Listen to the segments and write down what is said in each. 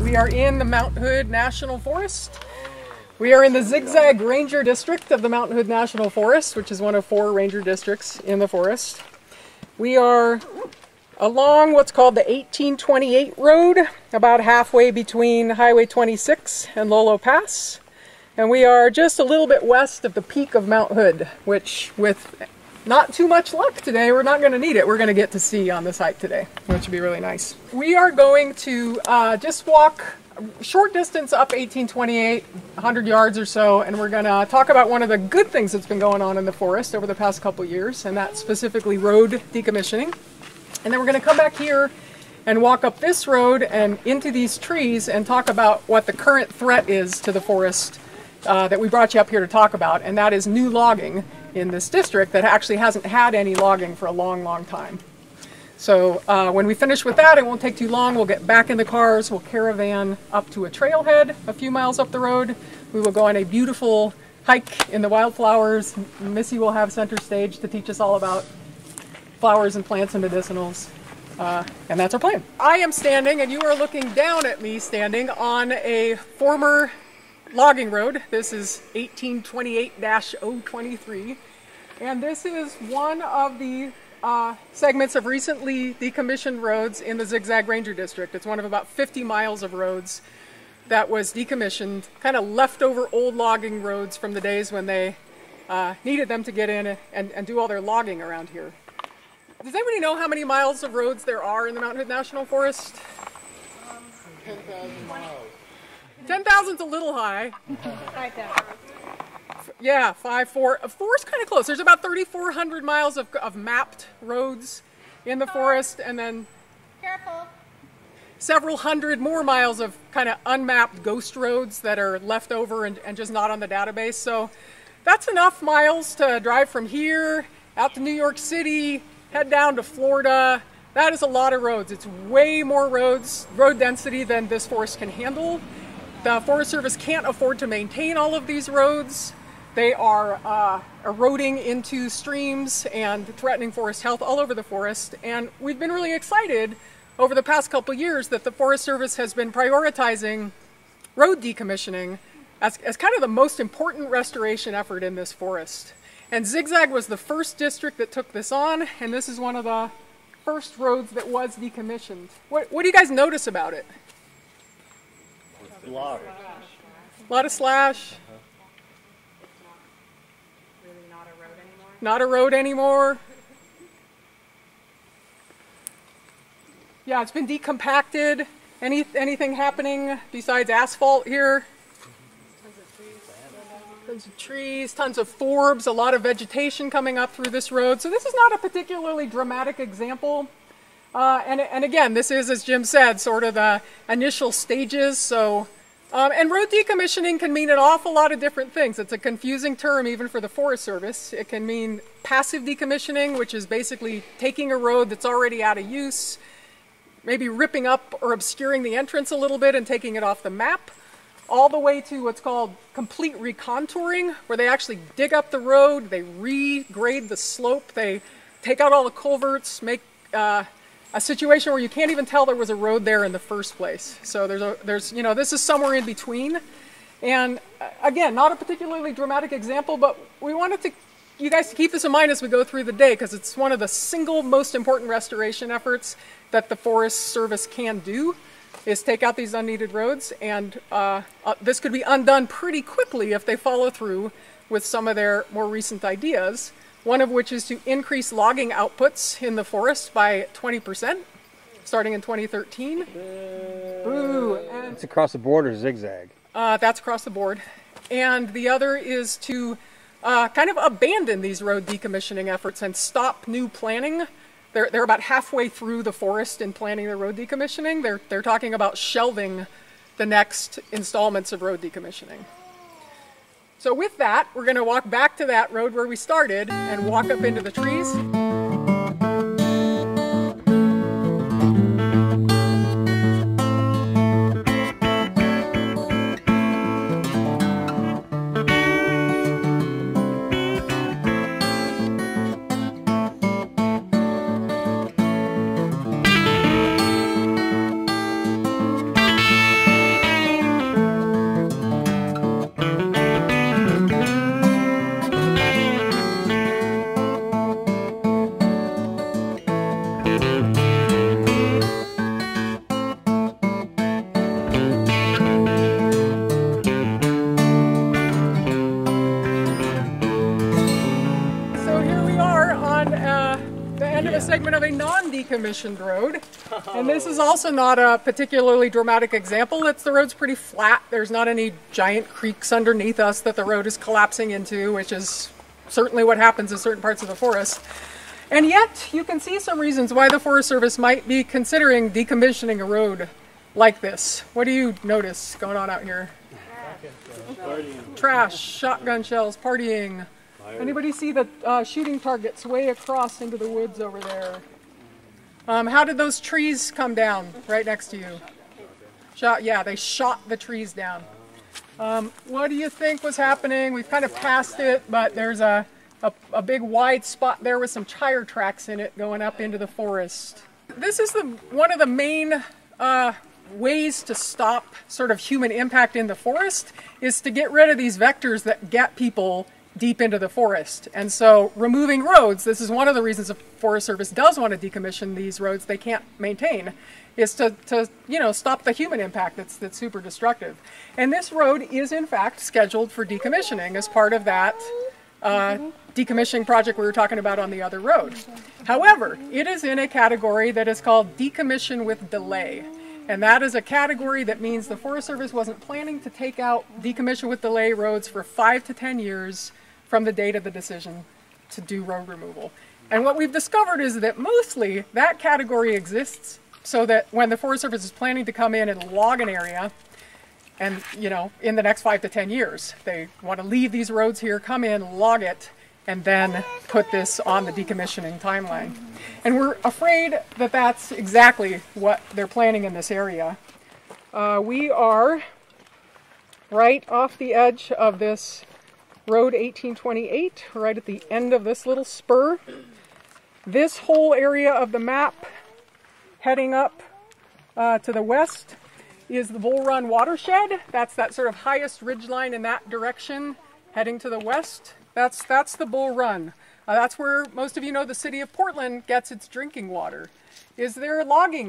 We are in the Mount Hood National Forest. We are in the Zig Zag Ranger District of the Mount Hood National Forest, which is one of 4 ranger districts in the forest. We are along what's called the 1828 road, about halfway between Highway 26 and Lolo Pass. And we are just a little bit west of the peak of Mount Hood, which with not too much luck today, we're not going to need it. We're going to get to see on this hike today, which will be really nice. We are going to just walk a short distance up 1828, 100 yards or so, and we're going to talk about one of the good things that's been going on in the forest over the past couple years, and that's specifically road decommissioning. And then we're going to come back here and walk up this road and into these trees and talk about what the current threat is to the forest that we brought you up here to talk about, and that is new logging in this district that actually hasn't had any logging for a long, long time. So when we finish with that, it won't take too long. We'll get back in the cars, we'll caravan up to a trailhead a few miles up the road. We will go on a beautiful hike in the wildflowers. Missy will have center stage to teach us all about flowers and plants and medicinals. And that's our plan. I am standing, and you are looking down at me standing on a former logging road. This is 1828-023, and this is one of the segments of recently decommissioned roads in the Zig Zag Ranger District. It's one of about 50 miles of roads that was decommissioned, kind of leftover old logging roads from the days when they needed them to get in and do all their logging around here. Does anybody know how many miles of roads there are in the Mount Hood National Forest? 10,000 miles. 10,000's a little high. 5,000. Yeah, 4 is kind of close. There's about 3,400 miles of mapped roads in the forest, and then Careful. several hundred more miles of kind of unmapped ghost roads that are left over and just not on the database. So that's enough miles to drive from here out to New York City, head down to Florida. That is a lot of roads. It's way more road density than this forest can handle. The Forest Service can't afford to maintain all of these roads. They are eroding into streams and threatening forest health all over the forest. And we've been really excited over the past couple years that the Forest Service has been prioritizing road decommissioning as kind of the most important restoration effort in this forest. And Zig Zag was the first district that took this on, and this is one of the first roads that was decommissioned. What do you guys notice about it? A lot. A lot of slash. Really not a road anymore? Not a road anymore. Yeah, it's been decompacted. Anything happening besides asphalt here? Tons of trees, tons of forbs, a lot of vegetation coming up through this road. So this is not a particularly dramatic example. And again, this is, as Jim said, sort of the initial stages. So, and road decommissioning can mean an awful lot of different things. It's a confusing term even for the Forest Service. It can mean passive decommissioning, which is basically taking a road that's already out of use, maybe ripping up or obscuring the entrance a little bit and taking it off the map, all the way to what's called complete recontouring, where they actually dig up the road, they regrade the slope, they take out all the culverts, make a situation where you can't even tell there was a road there in the first place. So there's this is somewhere in between. And again, not a particularly dramatic example, but we wanted you guys to keep this in mind as we go through the day, because it's one of the single most important restoration efforts that the Forest Service can do, is take out these unneeded roads. And this could be undone pretty quickly if they follow through with some of their more recent ideas. One of which is to increase logging outputs in the forest by 20%, starting in 2013. Boo! And it's across the border, Zig Zag. That's across the board. And the other is to kind of abandon these road decommissioning efforts and stop new planning. They're about halfway through the forest in planning the road decommissioning. They're talking about shelving the next installments of road decommissioning. So with that, we're going to walk back to that road where we started and walk up into the trees. decommissioned road. And this is also not a particularly dramatic example. The road's pretty flat. There's not any giant creeks underneath us that the road is collapsing into, which is certainly what happens in certain parts of the forest. And yet, you can see some reasons why the Forest Service might be considering decommissioning a road like this. What do you notice going on out here? Trash, shotgun shells, partying. Anybody see the shooting targets way across into the woods over there? How did those trees come down right next to you? Yeah, they shot the trees down. What do you think was happening? We've kind of passed it, but there's a big wide spot there with some tire tracks in it going up into the forest. This is one of the main ways to stop sort of human impact in the forest is to get rid of these vectors that get people deep into the forest. And so removing roads, this is one of the reasons the Forest Service does want to decommission these roads they can't maintain, is to stop the human impact that's super destructive. And this road is in fact scheduled for decommissioning as part of that decommissioning project we were talking about on the other road. However, it is in a category that is called decommission with delay. And that is a category that means the Forest Service wasn't planning to take out decommission with delay roads for 5 to 10 years from the date of the decision to do road removal. And what we've discovered is that mostly that category exists so that when the Forest Service is planning to come in and log an area, and in the next 5 to 10 years, they want to leave these roads here, come in, log it, and then put this on the decommissioning timeline. And we're afraid that that's exactly what they're planning in this area. We are right off the edge of this Road 1828, right at the end of this little spur. This whole area of the map heading up to the west is the Bull Run watershed. That's that sort of highest ridgeline in that direction heading to the west. That's the Bull Run. That's where most of you know the city of Portland gets its drinking water. Is there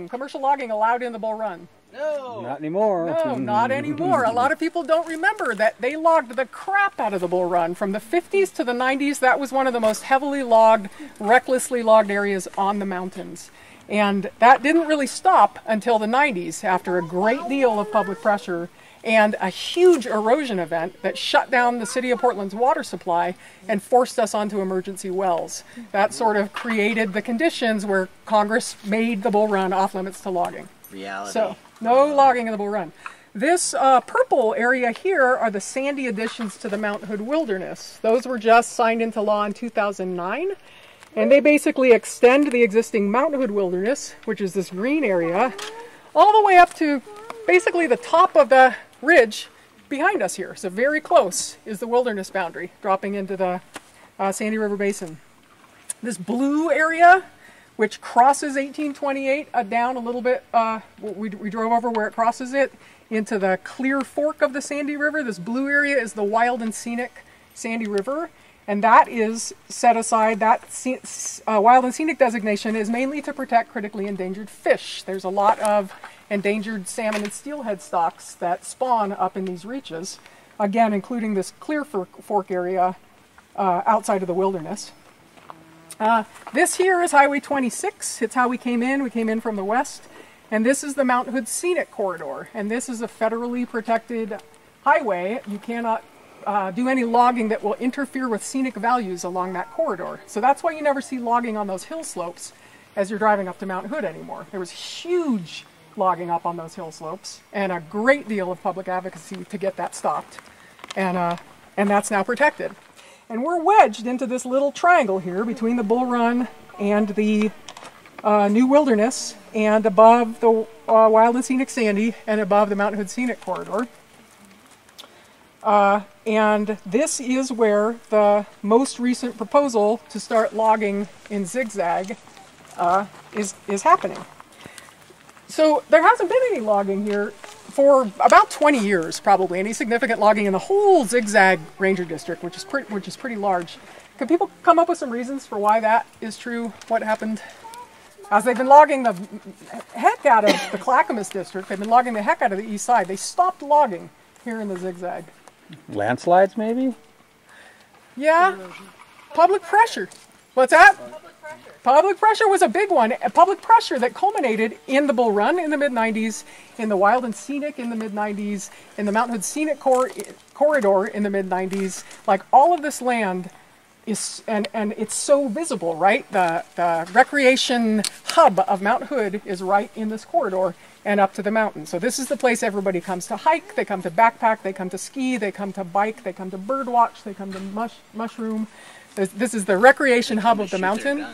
commercial logging allowed in the Bull Run? No. Not anymore. No, not anymore. A lot of people don't remember that they logged the crap out of the Bull Run. From the 50s to the 90s, that was one of the most heavily logged, recklessly logged areas on the mountains. And that didn't really stop until the 90s after a great deal of public pressure and a huge erosion event that shut down the city of Portland's water supply and forced us onto emergency wells. That sort of created the conditions where Congress made the Bull Run off limits to logging. Reality. So, no logging of the Bull Run. This purple area here are the sandy additions to the Mount Hood Wilderness. Those were just signed into law in 2009. And they basically extend the existing Mount Hood Wilderness, which is this green area, all the way up to basically the top of the ridge behind us here. So very close is the wilderness boundary, dropping into the Sandy River Basin. This blue area, which crosses 1828 down a little bit, we drove over where it crosses it, into the Clear Fork of the Sandy River. This blue area is the Wild and Scenic Sandy River. And that is set aside, that wild and scenic designation is mainly to protect critically endangered fish. There's a lot of endangered salmon and steelhead stocks that spawn up in these reaches, again, including this Clear Fork area outside of the wilderness. This here is Highway 26. It's how we came in. We came in from the west. And this is the Mount Hood Scenic Corridor. And this is a federally protected highway. You cannot do any logging that will interfere with scenic values along that corridor. So that's why you never see logging on those hill slopes as you're driving up to Mount Hood anymore. There was huge logging up on those hill slopes and a great deal of public advocacy to get that stopped. And that's now protected. And we're wedged into this little triangle here between the Bull Run and the New Wilderness and above the Wild and Scenic Sandy and above the Mount Hood Scenic Corridor. And this is where the most recent proposal to start logging in Zig Zag is happening. So there hasn't been any logging here for about 20 years, probably, any significant logging in the whole Zig Zag Ranger District, which is pretty large. Can people come up with some reasons for why that is true? What happened? As they've been logging the heck out of the Clackamas District, they've been logging the heck out of the east side. They stopped logging here in the Zig Zag. Landslides, maybe? Yeah, public pressure. What's that? Public pressure was a big one. Public pressure that culminated in the Bull Run in the mid-90s, in the Wild and Scenic in the mid-90s, in the Mountain Hood Scenic Corridor in the mid-90s. Like, all of this land is, and it's so visible, right? The recreation hub of Mount Hood is right in this corridor and up to the mountain. So this is the place everybody comes to hike, they come to backpack, they come to ski, they come to bike, they come to bird watch, they come to mushroom. This is the recreation hub of the mountain.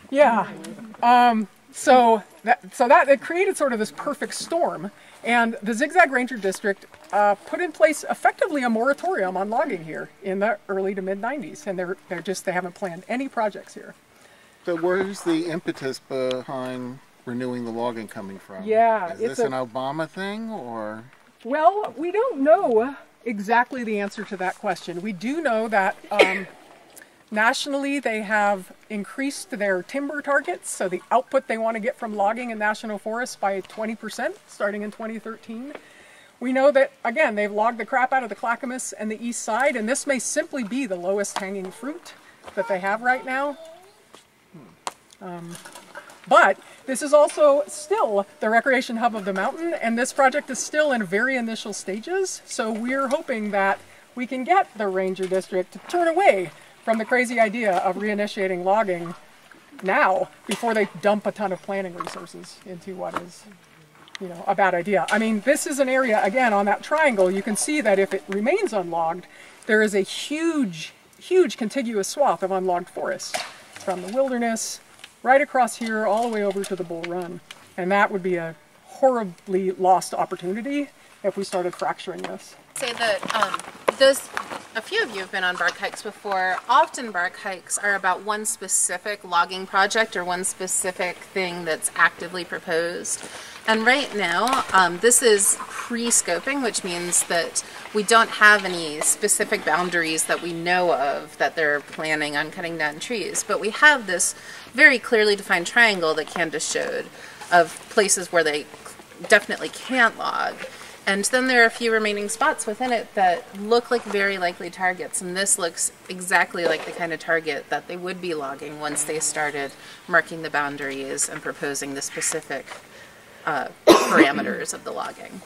Yeah. So that it created sort of this perfect storm. And the Zig Zag Ranger District put in place effectively a moratorium on logging here in the early to mid 90s. And they haven't planned any projects here. So where's the impetus behind renewing the logging coming from? Yeah. Is this an Obama thing, or? Well, we don't know exactly the answer to that question. We do know that nationally they have increased their timber targets, so the output they want to get from logging in national forests, by 20% starting in 2013. We know that, again, they've logged the crap out of the Clackamas and the east side, and this may simply be the lowest hanging fruit that they have right now. But this is also still the recreation hub of the mountain, and this project is still in very initial stages. So we're hoping that we can get the Ranger District to turn away from the crazy idea of reinitiating logging now, before they dump a ton of planning resources into what is, you know, a bad idea. I mean, this is an area, again, on that triangle, you can see that if it remains unlogged, there is a huge, huge contiguous swath of unlogged forest from the wilderness right across here, all the way over to the Bull Run. And that would be a horribly lost opportunity if we started fracturing this. Say that a few of you have been on bark hikes before. Often bark hikes are about one specific logging project or one specific thing that's actively proposed. And right now, this is pre-scoping, which means that we don't have any specific boundaries that we know of that they're planning on cutting down trees. But we have this very clearly defined triangle that Candace showed of places where they definitely can't log. And then there are a few remaining spots within it that look like very likely targets. And this looks exactly like the kind of target that they would be logging once they started marking the boundaries and proposing the specific parameters of the logging.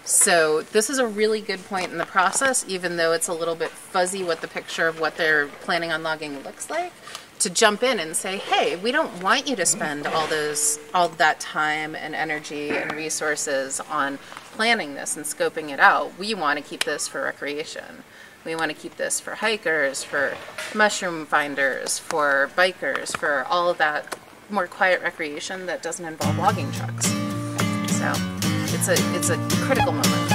So this is a really good point in the process, even though it's a little bit fuzzy what the picture of what they're planning on logging looks like, to jump in and say, hey, we don't want you to spend all that time and energy and resources on planning this and scoping it out. We want to keep this for recreation. We want to keep this for hikers, for mushroom finders, for bikers, for all of that more quiet recreation that doesn't involve logging trucks. So it's a critical moment.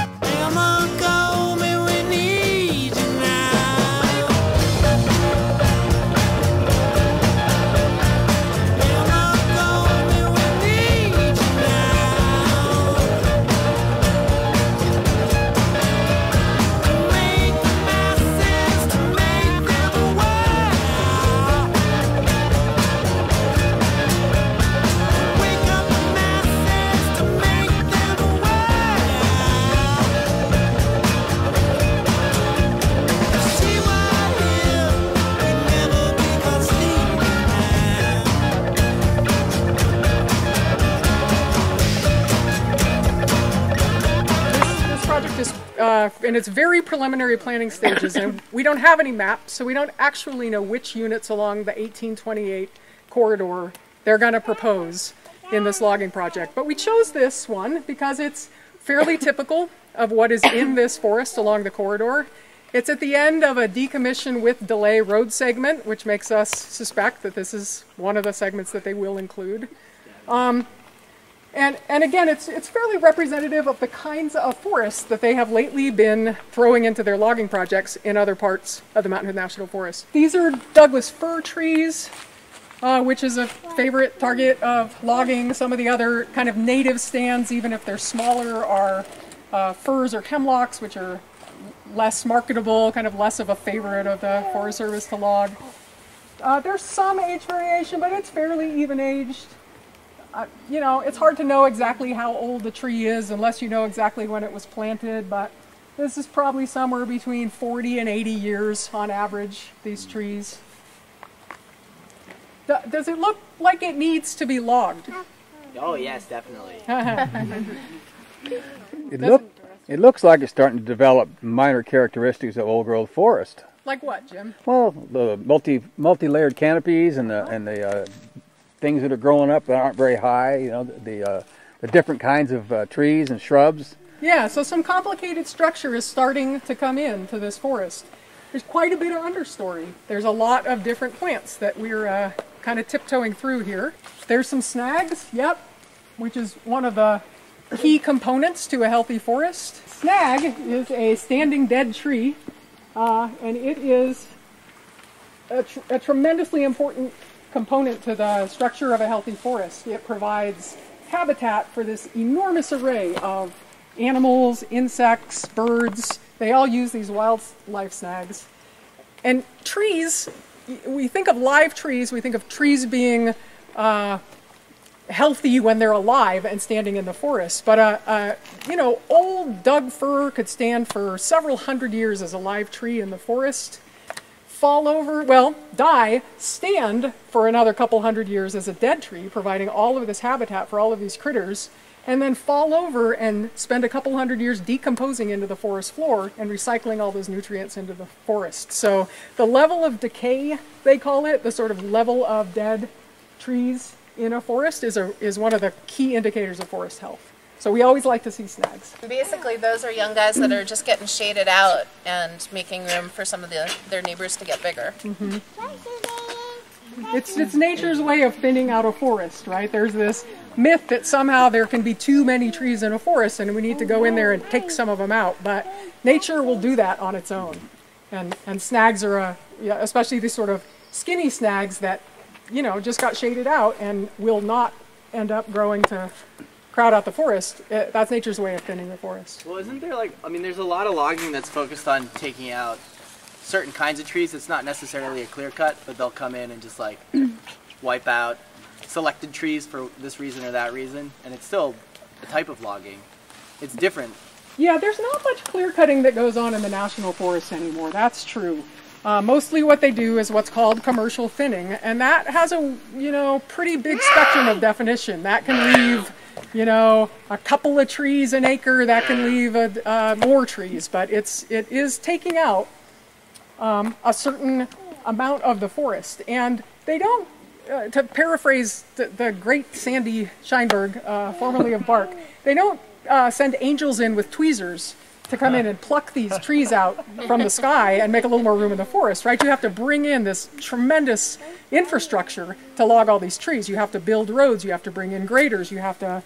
In its very preliminary planning stages, and we don't have any maps, so we don't actually know which units along the 1828 corridor they're going to propose in this logging project. But we chose this one because it's fairly typical of what is in this forest along the corridor. It's at the end of a decommission with delay road segment, which makes us suspect that this is one of the segments that they will include. And again, it's fairly representative of the kinds of forests that they have lately been throwing into their logging projects in other parts of the Mountain Hood National Forest. These are Douglas fir trees, which is a favorite target of logging. Some of the other kind of native stands, even if they're smaller, are firs or hemlocks, which are less marketable, kind of less of a favorite of the Forest Service to log. There's some age variation, but it's fairly even-aged. You know, it's hard to know exactly how old the tree is unless you know exactly when it was planted, but this is probably somewhere between 40 and 80 years on average, these trees. Does it look like it needs to be logged? Oh yes, definitely. It looks like it's starting to develop minor characteristics of old-growth forest. Like what, Jim? Well, the multi-layered canopies and the things that are growing up that aren't very high. You know, the different kinds of trees and shrubs. Yeah, so some complicated structure is starting to come into this forest. There's quite a bit of understory. There's a lot of different plants that we're kind of tiptoeing through here. There's some snags, yep, which is one of the key components to a healthy forest. Snag is a standing dead tree, and it is a tremendously important component to the structure of a healthy forest. It provides habitat for this enormous array of animals, insects, birds. They all use these wildlife snags. And trees, we think of live trees, we think of trees being healthy when they're alive and standing in the forest. But, you know, old Doug fir could stand for several hundred years as a live tree in the forest, fall over, well, die, stand for another couple hundred years as a dead tree, providing all of this habitat for all of these critters, and then fall over and spend a couple hundred years decomposing into the forest floor and recycling all those nutrients into the forest. So the level of decay, they call it, the sort of level of dead trees in a forest is one of the key indicators of forest health. So we always like to see snags. Basically, those are young guys that are just getting shaded out and making room for some of their neighbors to get bigger. Mm-hmm. It's nature's way of thinning out a forest, right? There's this myth that somehow there can be too many trees in a forest and we need to go in there and take some of them out. But nature will do that on its own. And snags are, especially these sort of skinny snags that, you know, just got shaded out and will not end up growing to crowd out the forest. That's nature's way of thinning the forest. Well, isn't there there's a lot of logging that's focused on taking out certain kinds of trees. It's not necessarily a clear cut, but they'll come in and just like wipe out selected trees for this reason or that reason, and it's still a type of logging. It's different. Yeah, there's not much clear cutting that goes on in the national forest anymore. That's true. Mostly what they do is what's called commercial thinning, and that has a pretty big spectrum of definition. That can leave a couple of trees an acre. That can leave more trees, but it is taking out a certain amount of the forest, and they don't. To paraphrase the great Sandy Scheinberg, formerly of Bark, they don't send angels in with tweezers to come in and pluck these trees out from the sky and make a little more room in the forest, right? You have to bring in this tremendous infrastructure to log all these trees. You have to build roads, you have to bring in graders, you have to,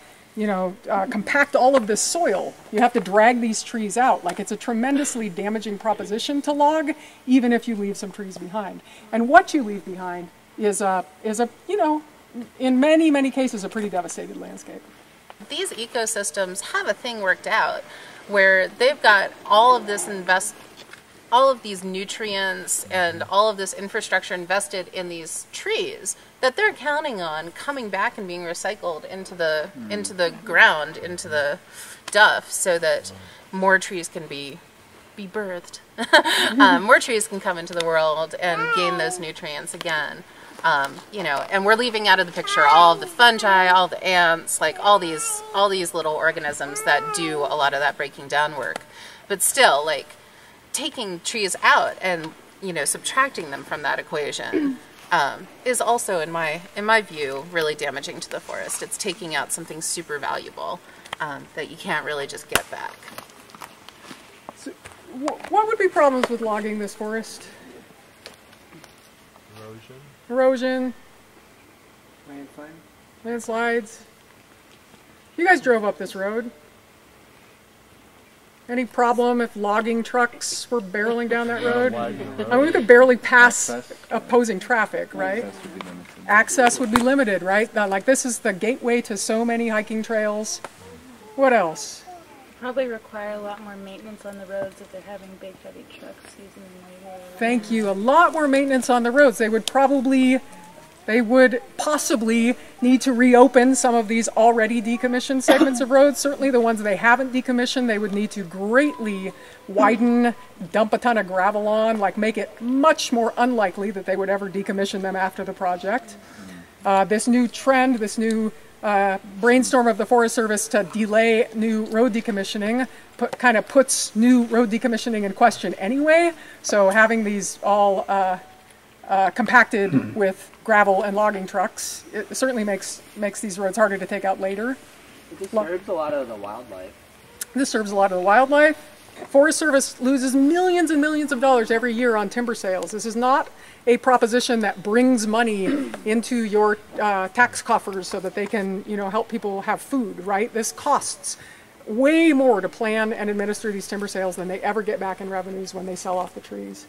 compact all of this soil. You have to drag these trees out. Like, it's a tremendously damaging proposition to log, even if you leave some trees behind. And what you leave behind is in many, many cases, a pretty devastated landscape. These ecosystems have a thing worked out where they've got all of these nutrients and all of this infrastructure invested in these trees that they're counting on coming back and being recycled into the ground, into the duff, so that more trees can be birthed. More trees can come into the world and gain those nutrients again. And we're leaving out of the picture all of the fungi, all the ants, like all these little organisms that do a lot of that breaking down work. But still, like, taking trees out and subtracting them from that equation is also, in my view, really damaging to the forest. It's taking out something super valuable that you can't really just get back. So, what would be problems with logging this forest? Erosion. Landslides. You guys drove up this road. Any problem if logging trucks were barreling down that road? I mean, we could barely pass opposing traffic, right? Access would be limited, right? Like, this is the gateway to so many hiking trails. What else? Probably require a lot more maintenance on the roads if they're having big heavy trucks using them later. Thank you. A lot more maintenance on the roads. They would probably They would possibly need to reopen some of these already decommissioned segments of roads. Certainly the ones they haven't decommissioned, they would need to greatly widen, dump a ton of gravel on, like make it much more unlikely that they would ever decommission them after the project. This new trend, this new brainstorm of the Forest Service to delay new road decommissioning kind of puts new road decommissioning in question anyway. So having these all compacted with gravel and logging trucks, it certainly makes these roads harder to take out later. It disturbs a lot of the wildlife. This disturbs a lot of the wildlife. Forest Service loses millions and millions of dollars every year on timber sales. This is not a proposition that brings money into your tax coffers so that they can, help people have food, right? This costs way more to plan and administer these timber sales than they ever get back in revenues when they sell off the trees.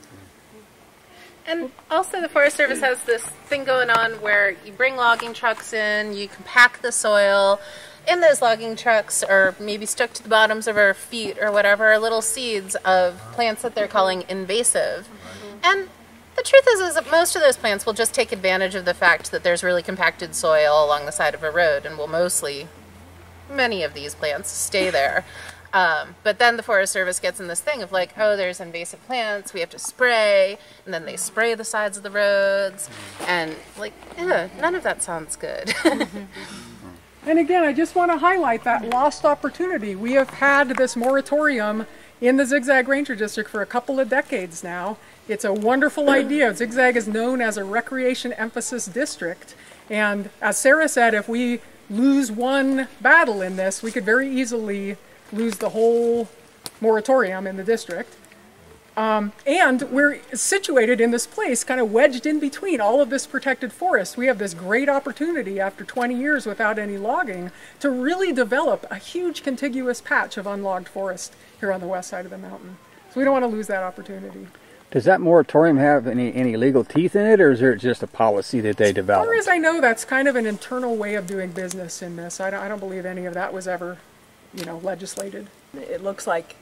And also the Forest Service has this thing going on where you bring logging trucks in, you compact the soil. In those logging trucks, or maybe stuck to the bottoms of our feet or whatever, are little seeds of plants that they're calling invasive. And the truth is that most of those plants will just take advantage of the fact that there's really compacted soil along the side of a road, and will many of these plants stay there. But then the Forest Service gets in this thing of like, oh, there's invasive plants, we have to spray, and then they spray the sides of the roads, and like, none of that sounds good. And again, I just want to highlight that lost opportunity. We have had this moratorium in the Zig Zag Ranger District for a couple of decades now. It's a wonderful idea. Zig Zag is known as a recreation emphasis district, and as Sarah said, if we lose one battle in this, we could very easily lose the whole moratorium in the district. And we're situated in this place, kind of wedged in between all of this protected forest. We have this great opportunity after 20 years without any logging to really develop a huge contiguous patch of unlogged forest here on the west side of the mountain. So we don't want to lose that opportunity. Does that moratorium have any legal teeth in it, or is it just a policy that they developed? As far as I know, that's kind of an internal way of doing business in this. I don't believe any of that was ever, legislated. It looks like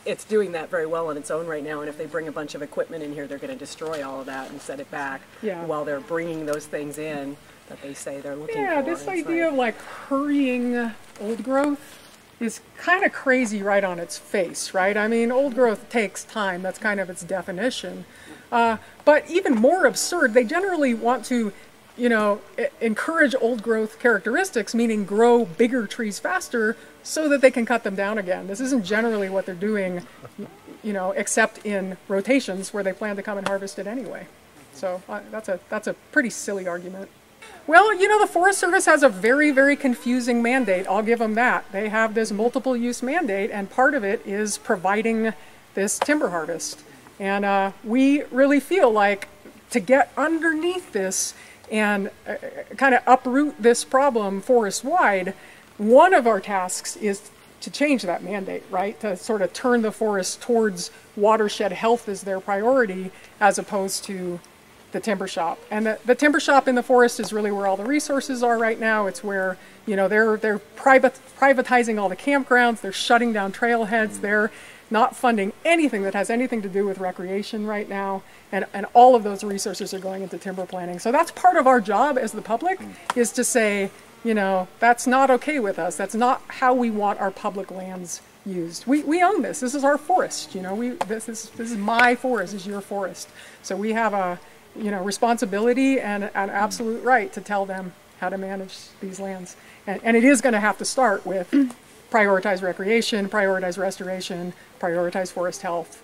it's doing that very well on its own right now, and if they bring a bunch of equipment in here, they're going to destroy all of that and set it back while they're bringing those things in that they say they're looking for. Yeah, this idea of like hurrying old growth is kind of crazy right on its face, right? I mean, old growth takes time. That's kind of its definition. But even more absurd, they generally want to, encourage old growth characteristics, meaning grow bigger trees faster so that they can cut them down again. This isn't generally what they're doing, except in rotations where they plan to come and harvest it anyway. So that's a pretty silly argument. Well, the Forest Service has a very, very confusing mandate. I'll give them that. They have this multiple use mandate, and part of it is providing this timber harvest. And we really feel like to get underneath this and kind of uproot this problem forest-wide, one of our tasks is to change that mandate, right? To sort of turn the forest towards watershed health as their priority, as opposed to the timber shop. And the timber shop in the forest is really where all the resources are right now. It's where, they're privatizing all the campgrounds, they're shutting down trailheads, they're not funding anything that has anything to do with recreation right now, and all of those resources are going into timber planting. So that's part of our job as the public, is to say, that's not okay with us. That's not how we want our public lands used. We own this. This is our forest. This is my forest. This is your forest. So we have a responsibility and an absolute right to tell them how to manage these lands. And it is going to have to start with prioritize recreation, prioritize restoration, prioritize forest health.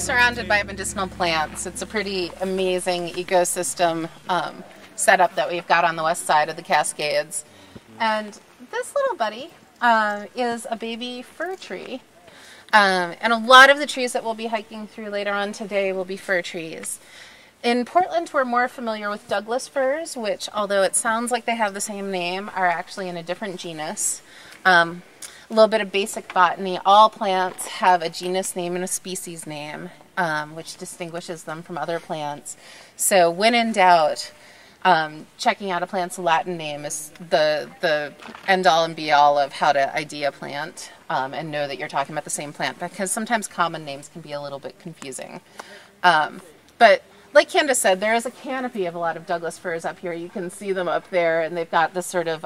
surrounded by medicinal plants. It's a pretty amazing ecosystem setup that we've got on the west side of the Cascades. And this little buddy is a baby fir tree. And a lot of the trees that we'll be hiking through later on today will be fir trees. In Portland, we're more familiar with Douglas firs, which, although it sounds like they have the same name, are actually in a different genus. A little bit of basic botany. All plants have a genus name and a species name, which distinguishes them from other plants. So when in doubt, checking out a plant's Latin name is the end-all and be-all of how to ID a plant and know that you're talking about the same plant, because sometimes common names can be a little bit confusing. But like Candace said, there is a canopy of a lot of Douglas firs up here. You can see them up there, and they've got this sort of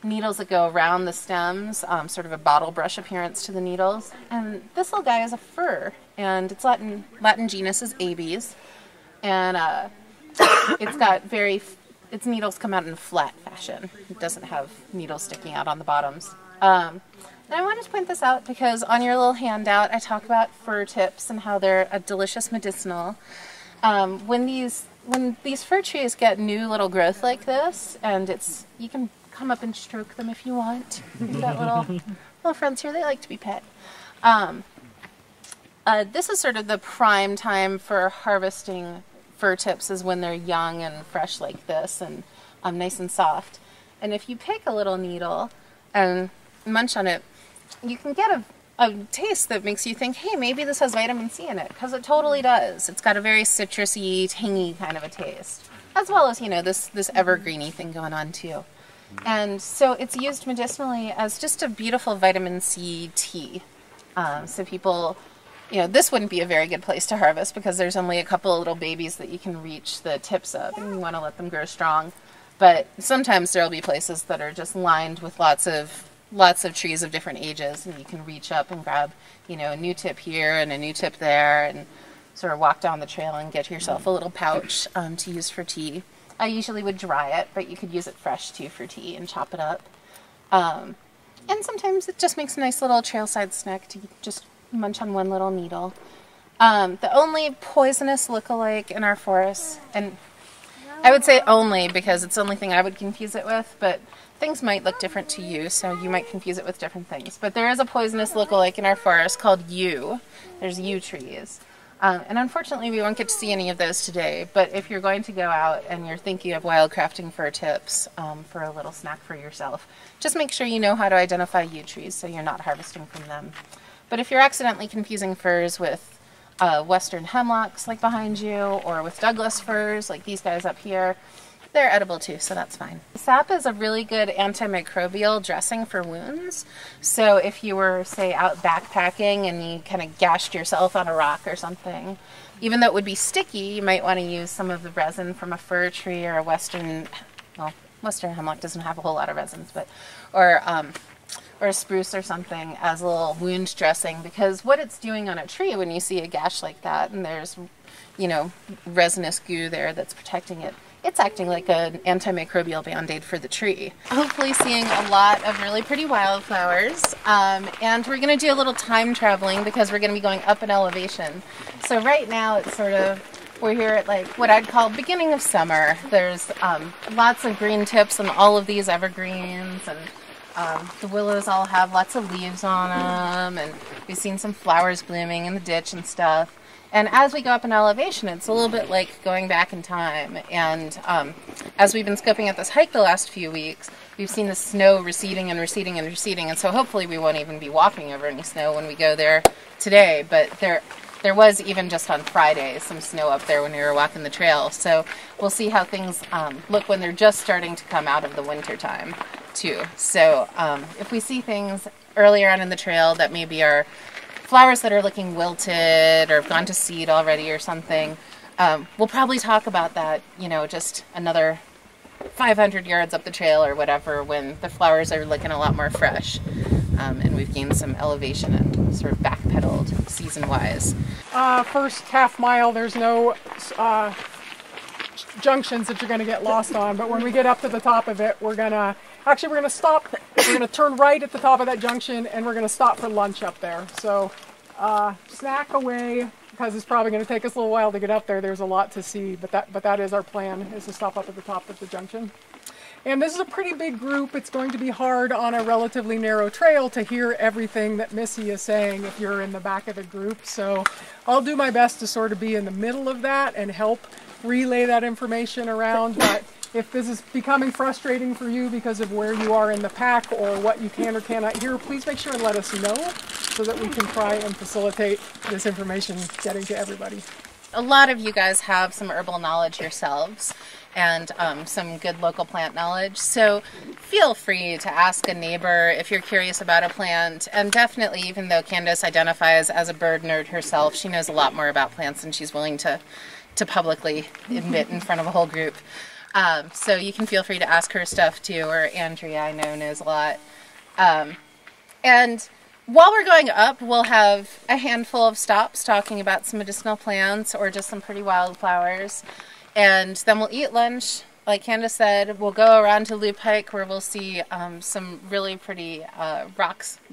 needles that go around the stems, sort of a bottle brush appearance to the needles. And this little guy is a fir, and its Latin genus is Abies, and it's got its needles come out in a flat fashion. It doesn't have needles sticking out on the bottoms. And I wanted to point this out because on your little handout, I talk about fir tips and how they're a delicious medicinal. When these fir trees get new little growth like this, and you can come up and stroke them if you want. We've got little friends here. They like to be pet. This is sort of the prime time for harvesting fir tips, is when they're young and fresh like this and nice and soft. And if you pick a little needle and munch on it, you can get a taste that makes you think, hey, maybe this has vitamin C in it, because it totally does. It's got a very citrusy, tangy kind of a taste, as well as, this evergreeny thing going on too. And so it's used medicinally as just a beautiful vitamin C tea. So people, this wouldn't be a very good place to harvest because there's only a couple of little babies that you can reach the tips of, and you want to let them grow strong. But sometimes there'll be places that are just lined with lots of trees of different ages, and you can reach up and grab, a new tip here and a new tip there, and sort of walk down the trail and get yourself a little pouch to use for tea. I usually would dry it, but you could use it fresh too for tea and chop it up. And sometimes it just makes a nice little trailside snack to just munch on one little needle. The only poisonous look-alike in our forest, and I would say only because it's the only thing I would confuse it with, but things might look different to you, so you might confuse it with different things. But there is a poisonous look-alike in our forest called yew. There's yew trees. And unfortunately, we won't get to see any of those today, but if you're going to go out and you're thinking of wildcrafting fir tips for a little snack for yourself, just make sure you know how to identify yew trees so you're not harvesting from them. But if you're accidentally confusing firs with western hemlocks like behind you, or with Douglas firs like these guys up here, they're edible too, so that's fine. Sap is a really good antimicrobial dressing for wounds. So if you were, say, out backpacking and you kind of gashed yourself on a rock or something, even though it would be sticky, you might want to use some of the resin from a fir tree or a western hemlock doesn't have a whole lot of resins, but or a spruce or something as a little wound dressing, because what it's doing on a tree when you see a gash like that and there's, resinous goo there that's protecting it, it's acting like an antimicrobial band-aid for the tree. Hopefully seeing a lot of really pretty wildflowers. And we're going to do a little time traveling because we're going to be going up in elevation. So right now it's we're here at like what I'd call beginning of summer. There's lots of green tips on all of these evergreens, and the willows all have lots of leaves on them, and we've seen some flowers blooming in the ditch and stuff. And as we go up in elevation, it's a little bit like going back in time. And as we've been scoping out this hike the last few weeks, we've seen the snow receding and receding and receding. And so hopefully we won't even be walking over any snow when we go there today. But there was, even just on Friday, some snow up there when we were walking the trail. So we'll see how things look when they're just starting to come out of the winter time too. So if we see things earlier on in the trail that maybe are flowers that are looking wilted or have gone to seed already or something, we'll probably talk about that, just another 500 yards up the trail or whatever, when the flowers are looking a lot more fresh and we've gained some elevation and sort of backpedaled season-wise. First half mile, there's no junctions that you're going to get lost on, but when we get up to the top of it, we're going to stop. We're going to turn right at the top of that junction, and we're going to stop for lunch up there. So snack away, because it's probably going to take us a little while to get up there. There's a lot to see, but that is our plan, is to stop up at the top of the junction. And this is a pretty big group. It's going to be hard on a relatively narrow trail to hear everything that Missy is saying if you're in the back of the group. So I'll do my best to sort of be in the middle of that and help relay that information around. But if this is becoming frustrating for you because of where you are in the pack or what you can or cannot hear, please make sure and let us know so that we can try and facilitate this information getting to everybody. A lot of you guys have some herbal knowledge yourselves and some good local plant knowledge, so feel free to ask a neighbor if you're curious about a plant. And definitely, even though Candace identifies as a bird nerd herself, she knows a lot more about plants than she's willing to publicly admit in front of a whole group. So you can feel free to ask her stuff too, or Andrea, I know, knows a lot. And while we're going up, we'll have a handful of stops talking about some medicinal plants or just some pretty wild flowers. And then we'll eat lunch. Like Candace said, we'll go around to Loop Hike, where we'll see some really pretty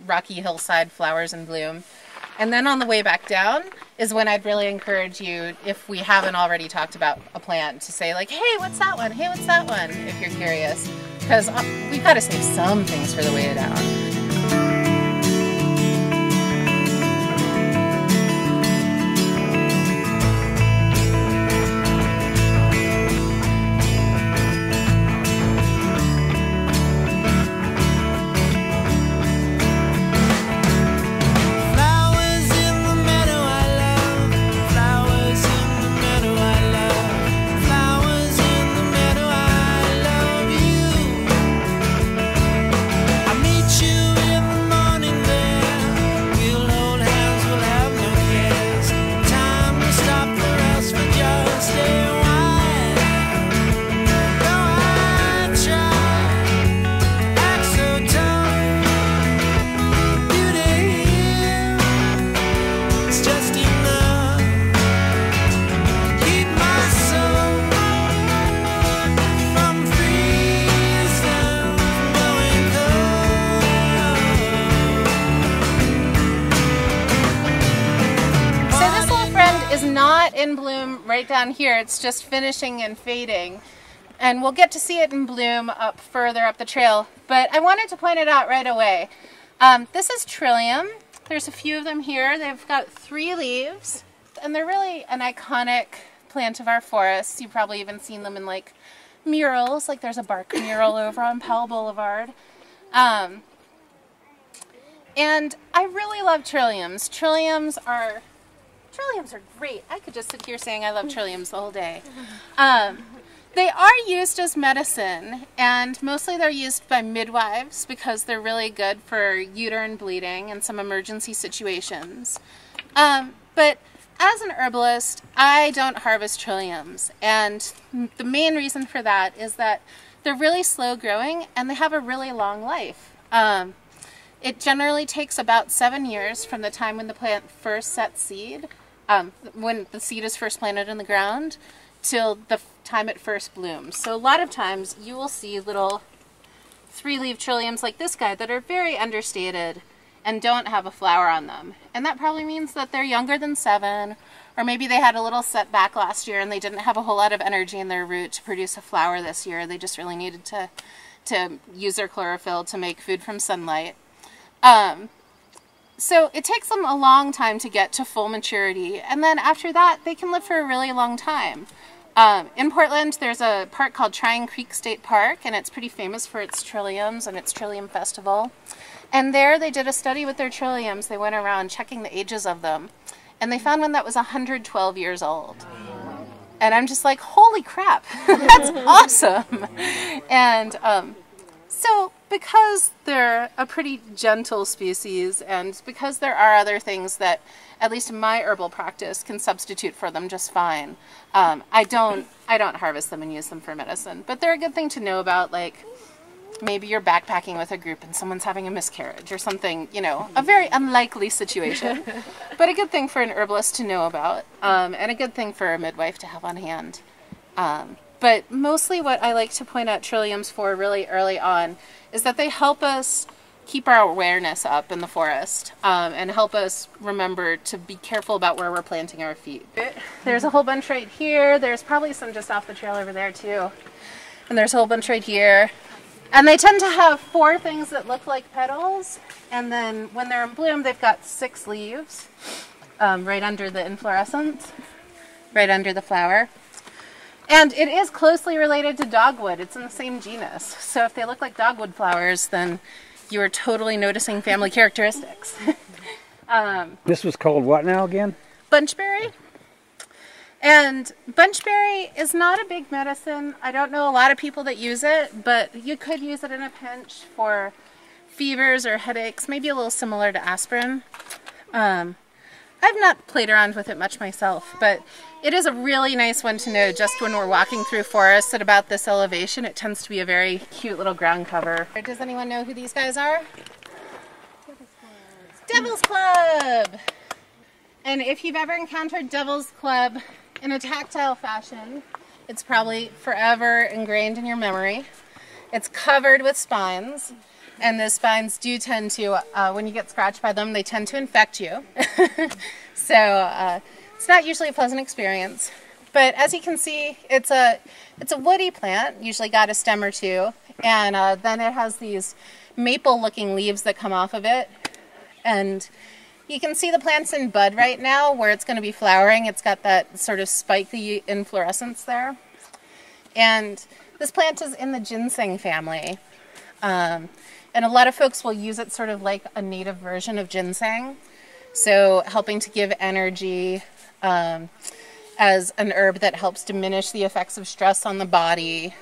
rocky hillside flowers in bloom. And then on the way back down is when I'd really encourage you, if we haven't already talked about a plant, to say like, hey, what's that one? Hey, what's that one? If you're curious. Because we've got to save some things for the way down. In bloom right down here. It's just finishing and fading, and we'll get to see it in bloom up further up the trail, but I wanted to point it out right away. This is Trillium. There's a few of them here. They've got 3 leaves, and they're really an iconic plant of our forests. You've probably even seen them in like murals, like there's a bark mural over on Powell Boulevard. And I really love trilliums. Trilliums are great. I could just sit here saying I love trilliums the whole day. They are used as medicine, and mostly they're used by midwives because they're really good for uterine bleeding and some emergency situations. But as an herbalist, I don't harvest trilliums, and the main reason for that is that they're really slow growing and they have a really long life. It generally takes about 7 years from the time when the plant first sets seed, when the seed is first planted in the ground, till the time it first blooms. So a lot of times you will see little 3-leaf trilliums like this guy that are very understated and don't have a flower on them. And that probably means that they're younger than 7, or maybe they had a little setback last year and they didn't have a whole lot of energy in their root to produce a flower this year. They just really needed to use their chlorophyll to make food from sunlight. So it takes them a long time to get to full maturity, and then after that they can live for a really long time. In Portland there's a park called Trying Creek State Park, and it's pretty famous for its trilliums and its Trillium Festival. And there they did a study with their trilliums. They went around checking the ages of them, and they found one that was 112 years old. And I'm just like, holy crap, that's awesome. And so because they're a pretty gentle species, and because there are other things that, at least in my herbal practice, can substitute for them just fine, I don't harvest them and use them for medicine. But they're a good thing to know about, like maybe you're backpacking with a group and someone's having a miscarriage or something, you know, a very unlikely situation. But a good thing for an herbalist to know about, and a good thing for a midwife to have on hand. But mostly what I like to point out trilliums for really early on is that they help us keep our awareness up in the forest and help us remember to be careful about where we're planting our feet. There's a whole bunch right here. There's probably some just off the trail over there too. And there's a whole bunch right here. And they tend to have 4 things that look like petals. And then when they're in bloom, they've got 6 leaves right under the inflorescence, right under the flower. And it is closely related to dogwood. It's in the same genus. So if they look like dogwood flowers, then you are totally noticing family characteristics. This was called what now again? Bunchberry. And bunchberry is not a big medicine. I don't know a lot of people that use it, but you could use it in a pinch for fevers or headaches, maybe a little similar to aspirin. I've not played around with it much myself, but it is a really nice one to know just when we're walking through forests at about this elevation. It tends to be a very cute little ground cover. Does anyone know who these guys are? Devil's Club! And if you've ever encountered Devil's Club in a tactile fashion, it's probably forever ingrained in your memory. It's covered with spines. And the spines do tend to, when you get scratched by them, they tend to infect you. So it's not usually a pleasant experience. But as you can see, it's a woody plant, usually got a stem or 2. And then it has these maple-looking leaves that come off of it. And you can see the plant's in bud right now, where it's going to be flowering. It's got that sort of spiky inflorescence there. And this plant is in the ginseng family. And a lot of folks will use it sort of like a native version of ginseng. So helping to give energy as an herb that helps diminish the effects of stress on the body.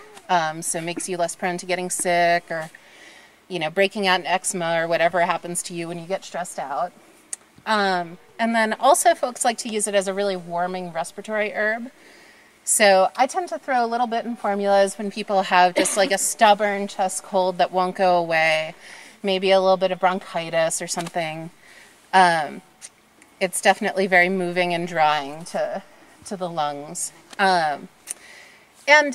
So makes you less prone to getting sick or, breaking out in eczema or whatever happens to you when you get stressed out. And then also folks like to use it as a really warming respiratory herb. So I tend to throw a little bit in formulas when people have just like a stubborn chest cold that won't go away, maybe a little bit of bronchitis or something. It's definitely very moving and drying to the lungs. And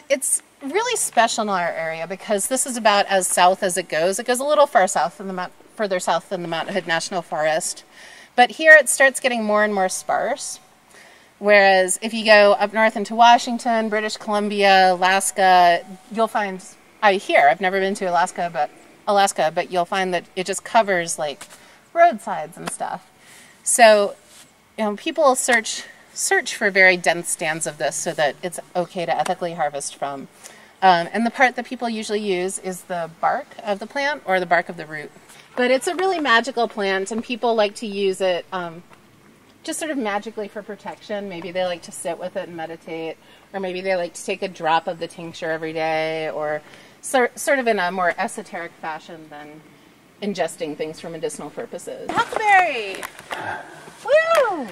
it's really special in our area because this is about as south as it goes. It goes a little further south than the Mountain Hood National Forest. But here it starts getting more and more sparse. Whereas if you go up north into Washington, British Columbia, Alaska, you'll find, I've never been to Alaska, but you'll find that it just covers like roadsides and stuff. So, people will search for very dense stands of this so that it's okay to ethically harvest from. And the part that people usually use is the bark of the plant or the bark of the root. But it's a really magical plant, and people like to use it just sort of magically for protection. Maybe they like to sit with it and meditate, or maybe they like to take a drop of the tincture every day, or sort of in a more esoteric fashion than ingesting things for medicinal purposes. Huckleberry! Woo!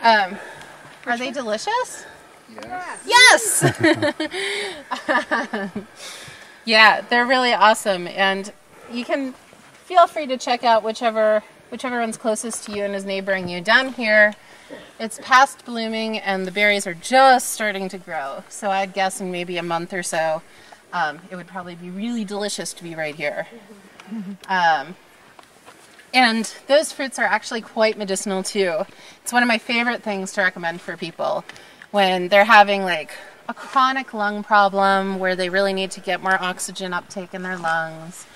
Are they delicious? Yes! Yeah, they're really awesome, and you can feel free to check out whichever one's closest to you and is neighboring you. Down here, it's past blooming and the berries are just starting to grow. So I'd guess in maybe a month or so, it would probably be really delicious to be right here. And those fruits are actually quite medicinal too. It's one of my favorite things to recommend for people when they're having like a chronic lung problem where they really need to get more oxygen uptake in their lungs.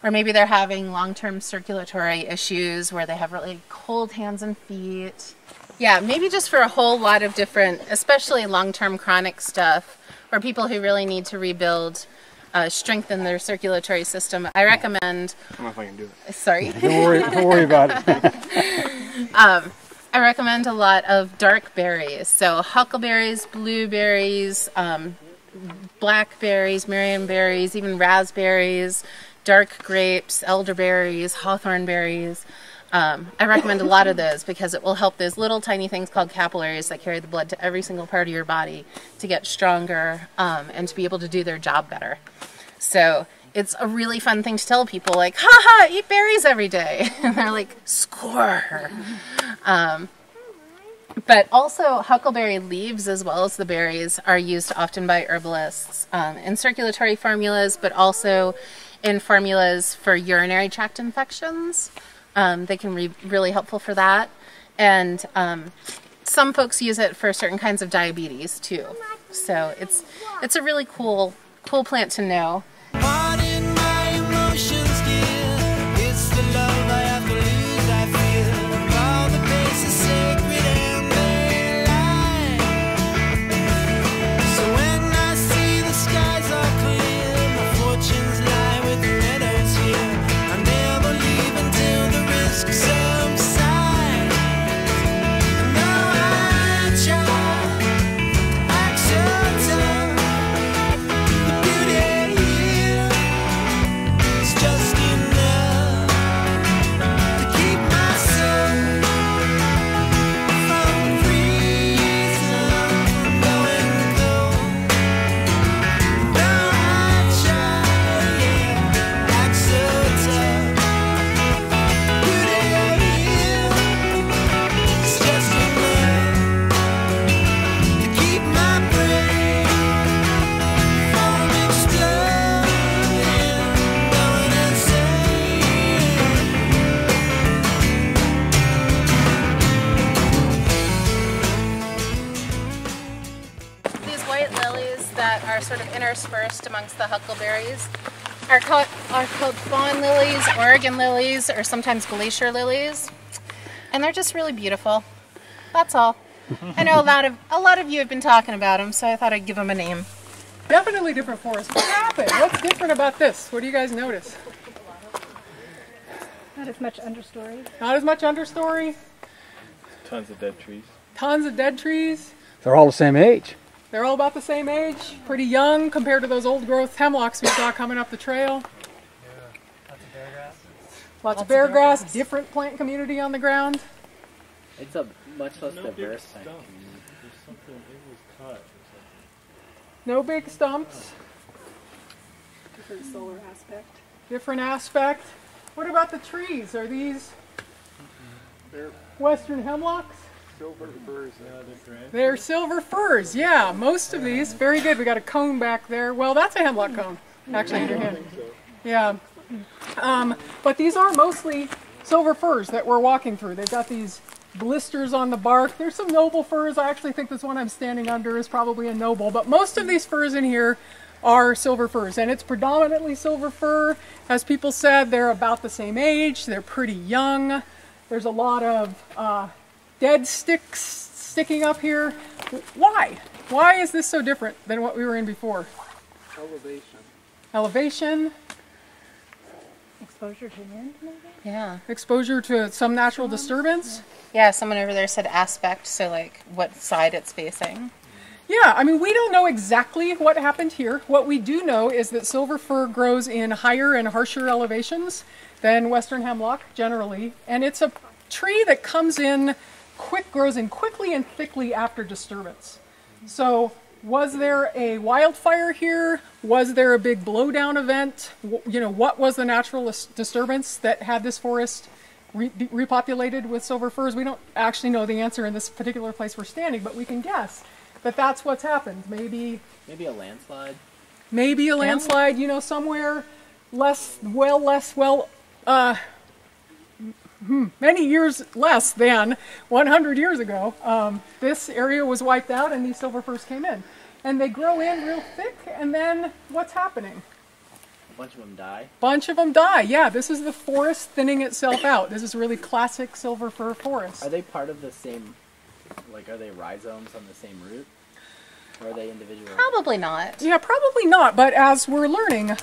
Or maybe they're having long-term circulatory issues where they have really cold hands and feet. Yeah, maybe just for a whole lot of different, especially long-term chronic stuff, or people who really need to rebuild, strengthen their circulatory system. I recommend... I don't know if I can do it. Sorry. Don't worry about it. I recommend a lot of dark berries. So huckleberries, blueberries, blackberries, marionberries, even raspberries, dark grapes, elderberries, hawthorn berries. I recommend a lot of those because it will help those little tiny things called capillaries that carry the blood to every single part of your body to get stronger and to be able to do their job better. So it's a really fun thing to tell people, like, haha, eat berries every day. And they're like, score. But also huckleberry leaves as well as the berries are used often by herbalists in circulatory formulas, but also in formulas for urinary tract infections. They can be really helpful for that. And some folks use it for certain kinds of diabetes too. So it's a really cool plant to know. Are sort of interspersed amongst the huckleberries are called fawn lilies, Oregon lilies, or sometimes glacier lilies, and they're just really beautiful. That's all. I know a lot of you have been talking about them, so I thought I'd give them a name. Definitely different forest. What happened? What's different about this? What do you guys notice? Not as much understory. Not as much understory. Tons of dead trees. Tons of dead trees. They're all the same age. They're all about the same age, pretty young compared to those old growth hemlocks we saw coming up the trail. Yeah, lots of bear grass. Lots of bear grass, different plant community on the ground. It's a much less diverse plant There's community. something, it was cut. No big stumps. Different solar aspect. Different aspect. What about the trees? Are these western hemlocks? Silver firs. They're silver firs, yeah. Most of these, very good. We got a cone back there. Well, that's a hemlock cone, actually, in your hand. Yeah. But these are mostly silver firs that we're walking through. They've got these blisters on the bark. There's some noble firs. I actually think this one I'm standing under is probably a noble. But most of these firs in here are silver firs, and it's predominantly silver fir. As people said, they're about the same age. They're pretty young. There's a lot of dead sticks sticking up here. Why? Why is this so different than what we were in before? Elevation. Elevation. Exposure to wind, maybe? Yeah. Exposure to some natural disturbance. Yeah, someone over there said aspect, so like what side it's facing. Yeah, I mean, we don't know exactly what happened here. What we do know is that silver fir grows in higher and harsher elevations than western hemlock generally, and it's a tree that grows in quickly and thickly after disturbance. So was there a wildfire here? Was there a big blowdown event? What was the natural disturbance that had this forest repopulated with silver firs? We don't actually know the answer in this particular place we're standing, but we can guess that that's what's happened. Maybe Maybe a landslide. Maybe a landslide, somewhere many years less than 100 years ago. This area was wiped out and these silver firs came in. And they grow in real thick, and then what's happening? A bunch of them die. Bunch of them die, yeah. This is the forest thinning itself out. This is really classic silver fir forest. Are they part of the same, are they rhizomes on the same root? Or are they individual? Probably not. Yeah, probably not, but as we're learning,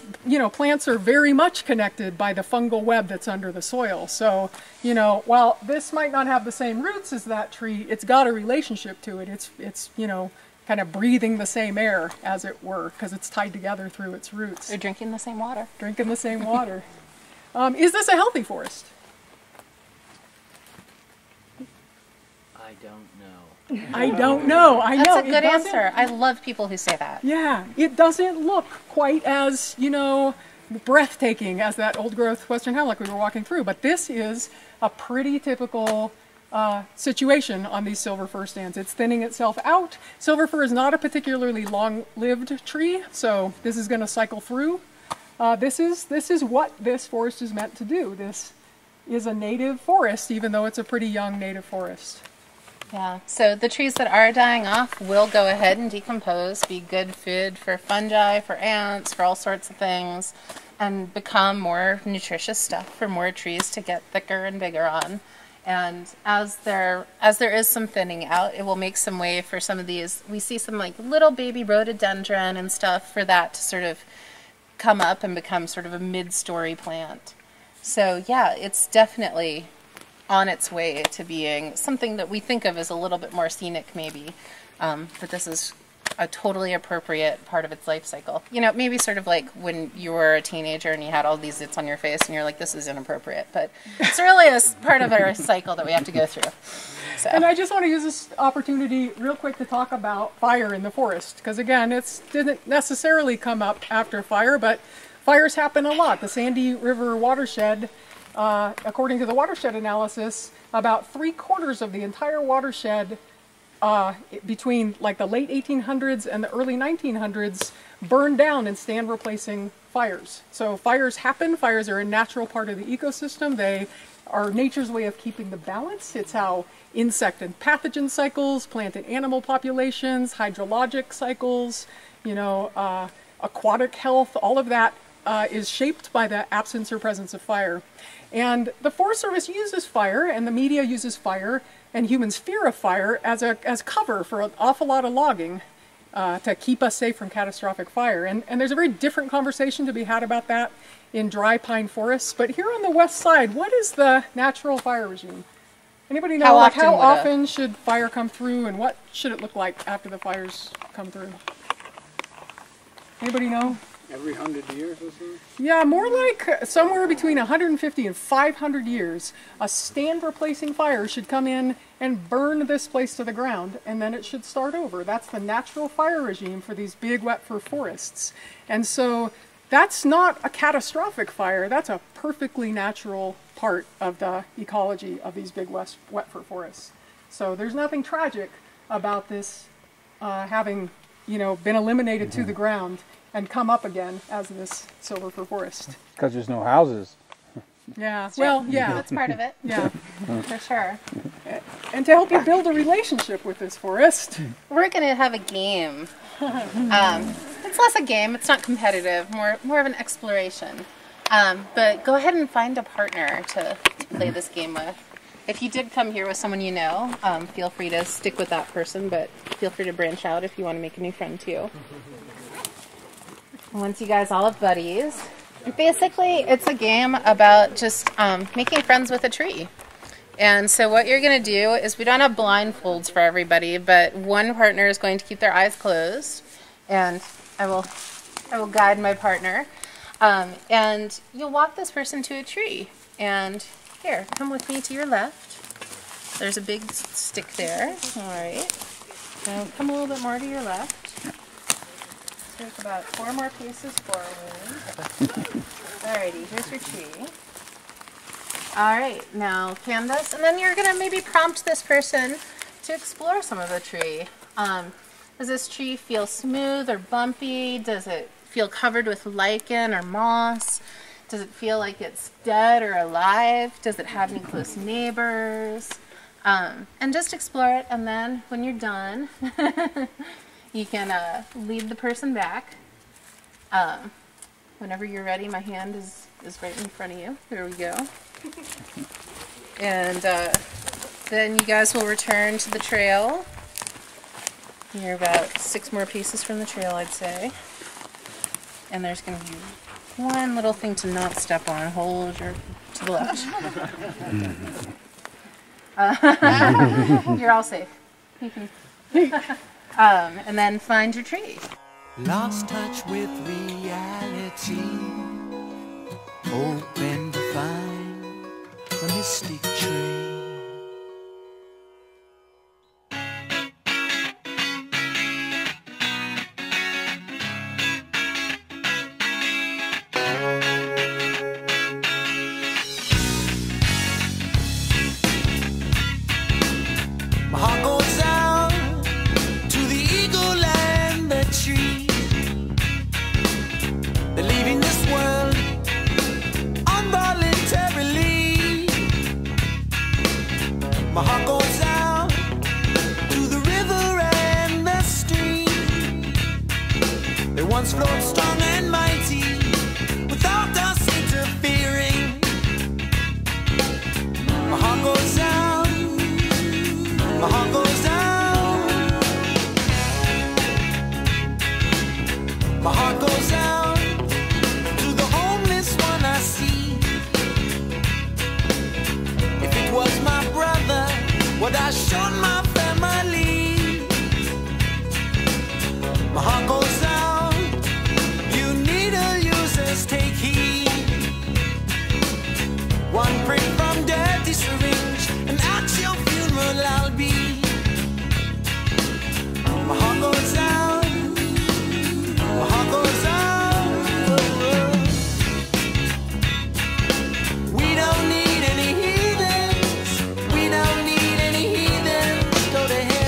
plants are very much connected by the fungal web that's under the soil. So, while this might not have the same roots as that tree, it's got a relationship to it. It's kind of breathing the same air, as it were, because it's tied together through its roots. They're drinking the same water. Drinking the same water. Is this a healthy forest? I don't know. I don't know. I know. That's a good answer. I love people who say that. Yeah, it doesn't look quite as, breathtaking as that old growth western hemlock we were walking through, but this is a pretty typical situation on these silver fir stands. It's thinning itself out. Silver fir is not a particularly long-lived tree, so this is going to cycle through. this is what this forest is meant to do. This is a native forest, even though it's a pretty young native forest. Yeah, so the trees that are dying off will go ahead and decompose, be good food for fungi, for ants, for all sorts of things, and become more nutritious stuff for more trees to get thicker and bigger on. And as there is some thinning out, it will make some way for some of these. We see some like little baby rhododendron and stuff for that to sort of come up and become sort of a mid-story plant. So yeah, it's definitely on its way to being something that we think of as a little bit more scenic maybe, but this is a totally appropriate part of its life cycle. You know, maybe sort of like when you were a teenager and you had all these zits on your face and you're like, this is inappropriate, but it's really a part of our cycle that we have to go through. So. And I just want to use this opportunity real quick to talk about fire in the forest, because again, it didn't necessarily come up after fire, but fires happen a lot. The Sandy River watershed, according to the watershed analysis, about 3/4 of the entire watershed between like the late 1800s and the early 1900s burned down in stand replacing fires. So fires happen. Fires are a natural part of the ecosystem. They are nature's way of keeping the balance. It's how insect and pathogen cycles, plant and animal populations, hydrologic cycles, you know, aquatic health, all of that is shaped by the absence or presence of fire. And the Forest Service uses fire, and the media uses fire, and humans' fear of fire as cover for an awful lot of logging to keep us safe from catastrophic fire. And there's a very different conversation to be had about that in dry pine forests. But here on the west side, what is the natural fire regime? Anybody know how often should fire come through, and what should it look like after the fires come through? Anybody know? Every 100 years or so? Yeah, more like somewhere between 150 and 500 years. A stand replacing fire should come in and burn this place to the ground, and then it should start over. That's the natural fire regime for these big wet fir forests. And so that's not a catastrophic fire. That's a perfectly natural part of the ecology of these big wet fir forests. So there's nothing tragic about this having, you know, been eliminated to the ground and come up again as this silver fir forest. Because there's no houses. Yeah, well, yeah. That's part of it. Yeah. For sure. And to help you build a relationship with this forest. We're going to have a game. It's less a game, it's not competitive, more of an exploration. But go ahead and find a partner to play this game with. If you did come here with someone you know, feel free to stick with that person, but feel free to branch out if you want to make a new friend too. Once you guys all have buddies, basically it's a game about just making friends with a tree. And so what you're going to do is, we don't have blindfolds for everybody, but one partner is going to keep their eyes closed, and I will guide my partner. And you'll walk this person to a tree. And here, come with me to your left. There's a big stick there. All right. Now come a little bit more to your left. Take about 4 more paces forward. Alrighty, here's your tree. Alright, now canvas, and then you're going to maybe prompt this person to explore some of the tree. Does this tree feel smooth or bumpy? Does it feel covered with lichen or moss? Does it feel like it's dead or alive? Does it have any close neighbors? And just explore it, and then when you're done, you can lead the person back. Whenever you're ready, my hand is right in front of you. There we go. And then you guys will return to the trail. You're about 6 more paces from the trail, I'd say. And there's going to be one little thing to not step on. Hold your to the left. You're all safe. You can. And then find your tree. Lost touch with reality, hoping to find a mystic tree. My heart goes out to the eagle and the tree. They're leaving this world once flowed strong and mighty, without us interfering. My heart goes out, my heart goes out, my heart goes out to the homeless one I see. If it was my brother, would I show my family? My heart goes out, you needle users, take heed. One prick from dirty syringe, and at your funeral I'll be. My heart goes out, my heart goes out. We don't need any heathens, we don't need any heathens, go to hell.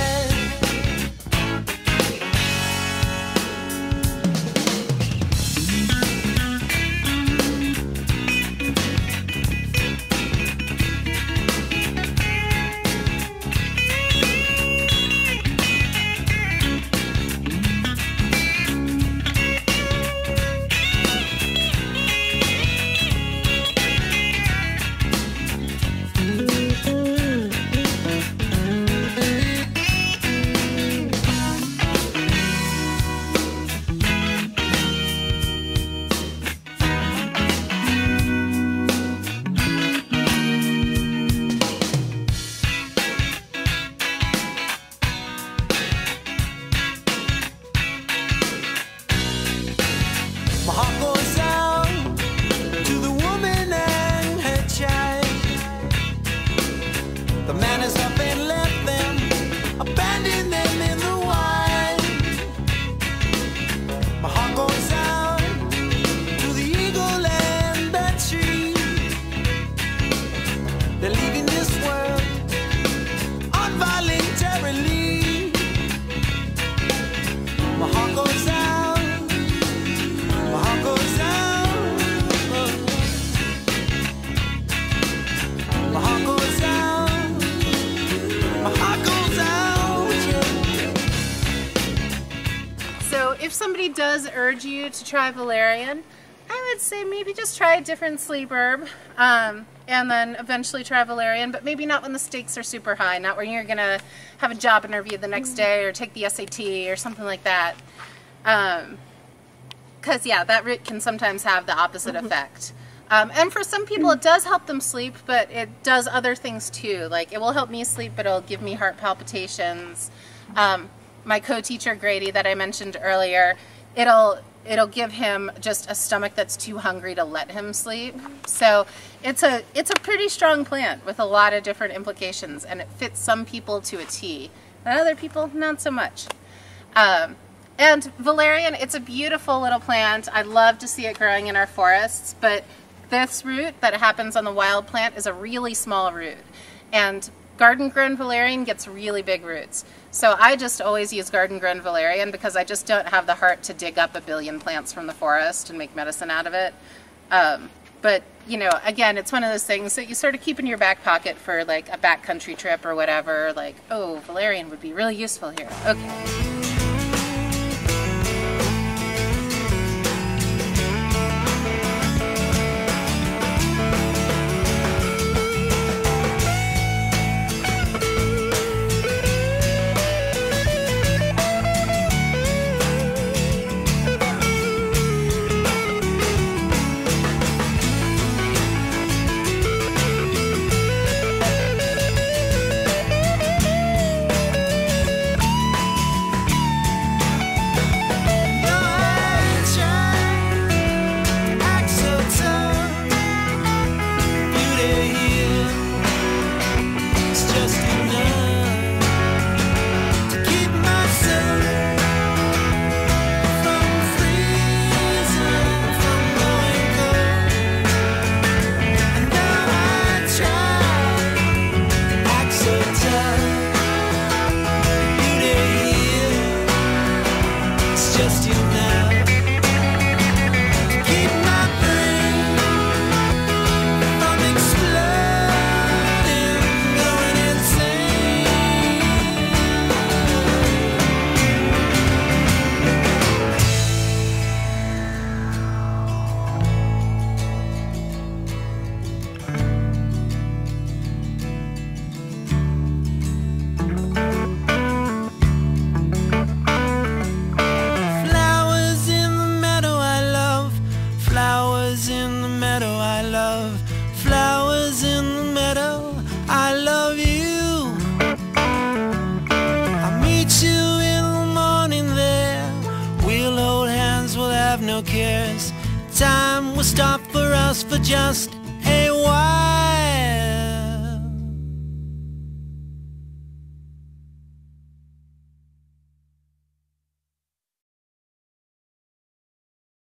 My heart goes out to the woman and her child. The man is up and left them, abandoned them in the wild. My heart goes out to the eagle and the tree. They're leaving this world involuntarily. My heart goes out, my heart goes out, my heart goes out, my heart goes out, yeah. So if somebody does urge you to try valerian, I would say maybe just try a different sleep herb, and then eventually try valerian, but maybe not when the stakes are super high, not when you're gonna have a job interview the next day or take the SAT or something like that. Because yeah, that root can sometimes have the opposite effect. And for some people it does help them sleep, but it does other things too. Like it will help me sleep, but it'll give me heart palpitations. My co-teacher Grady that I mentioned earlier, it'll give him just a stomach that's too hungry to let him sleep. So it's a pretty strong plant with a lot of different implications, and it fits some people to a T, and other people not so much. And valerian, it's a beautiful little plant. I love to see it growing in our forests, but this root that happens on the wild plant is a really small root. And garden-grown valerian gets really big roots. So I just always use garden-grown valerian because I just don't have the heart to dig up a billion plants from the forest and make medicine out of it. But, you know, again, it's one of those things that you sort of keep in your back pocket for like a backcountry trip or whatever. Like, oh, valerian would be really useful here. Okay. have no cares. Time will stop for us for just a while.